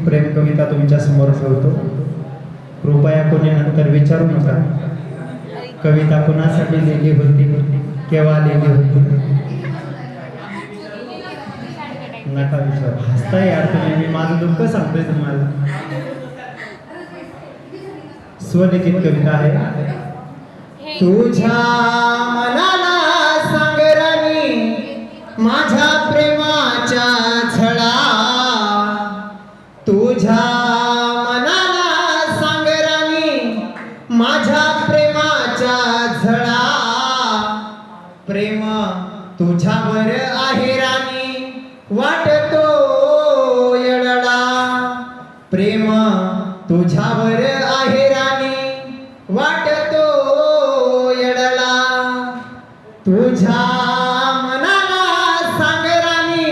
प्रेम कविता तुमच्या समोर ठेवतो. कृपया कोणी नंतर विचारू नका कविता कुणासाठी लिहिली होती, केव्हा लिहिली होती. नका विचार, हसताय यार तुम्ही. मी माझं दुःख सांगतोय तुम्हाला. स्वलिखित कविता आहे. तुझ्या मनाला सांग राणी माझ्या प्रेमाच्या झळा. तुझ्या मनाला सांग राणी माझ्या प्रेमाच्या झळा. प्रेम तुझ्यावर आहे राणी वाटतो येडला. प्रेम तुझ्यावर आहे राणी वाटतो येडला. तुझ्या मनाला सांग राणी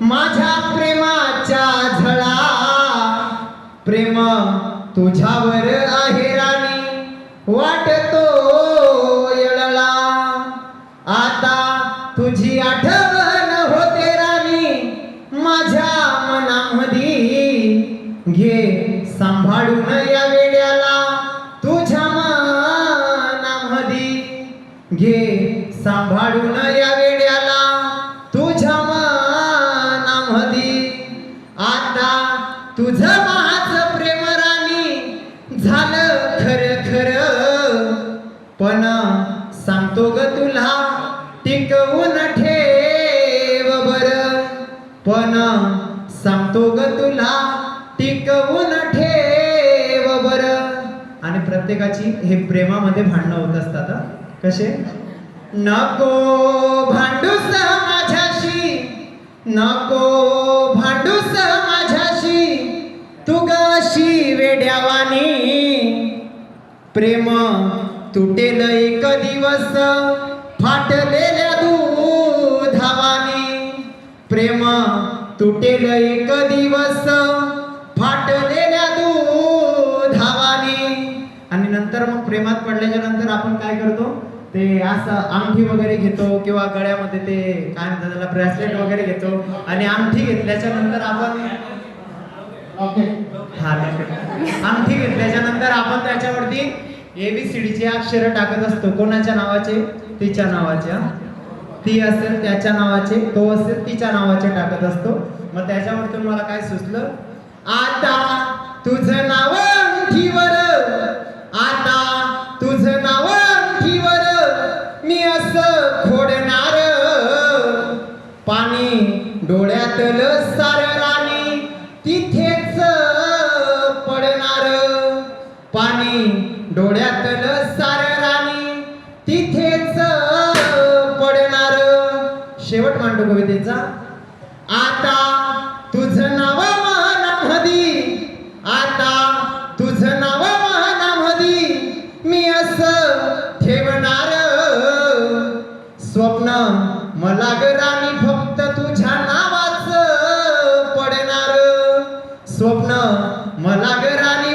माझ्या प्रेमाच्या झळा. प्रेम तुझ्यावर आहे राणी वाटतो येडला. आता तुझी आठवण होते राणी माझ्या मनामध्ये. घे सांभाळून या वेड्याला तुझ्या मनामध्ये. घे सांभाळून या वेड्याला तुझ्या मनामध्ये. आता तुझं माझं प्रेम राणी झालं खरं खरं. पण सांगतो ग तुला टिकवून ठेव बर. पण सांगतो ग तुला टिकवून ठेव बर. आणि प्रत्येकाची हे प्रेमामध्ये भांडणं होत असतात. कसे? नको भांडूस माझ्याशी, नको भांडूस माझ्याशी तू गशी वेड्यावानी. प्रेम तुटेल एक दिवस फाटलेल्या दुधावानी. प्रेम तुटेल एक दिवस फाटलेल्या दुधावानी. आणि नंतर मग प्रेमात पडल्याच्या नंतर आपण काय करतो ते असं अंगठी वगैरे घेतो किंवा गळ्यामध्ये ते काय म्हणतात त्याला ब्रेसलेट वगैरे घेतो. आणि अंगठी घेतल्याच्या नंतर आपण अंगठी घेतल्याच्या नंतर आपण त्याच्यावरती ABCD चे अक्षर टाकत असतो. कोणाच्या नावाचे? तिच्या नावाचे. ती असेल त्याच्या नावाचे, तो असेल तिच्या नावाचे टाकत असतो. मग त्याच्यावरतून मला काय सुचलं, आता तुझं नाव अंगठीवर, आता तुझं नाव अंगठीवर मी असं खोडणार. पाणी डोळ्यातलं सार राणी तिथेच पडणार. पाणी डोळ्यातलं सार राणी तिथेच पडणार. शेवट मांडू कवितेचा. आता तुझं नाव मनामध्ये, आता तुझं नाव मनामध्ये मी असं ठेवणार. स्वप्न मला ग राणी फक्त तुझ्या नावाचं पडणार. स्वप्न मला ग राणी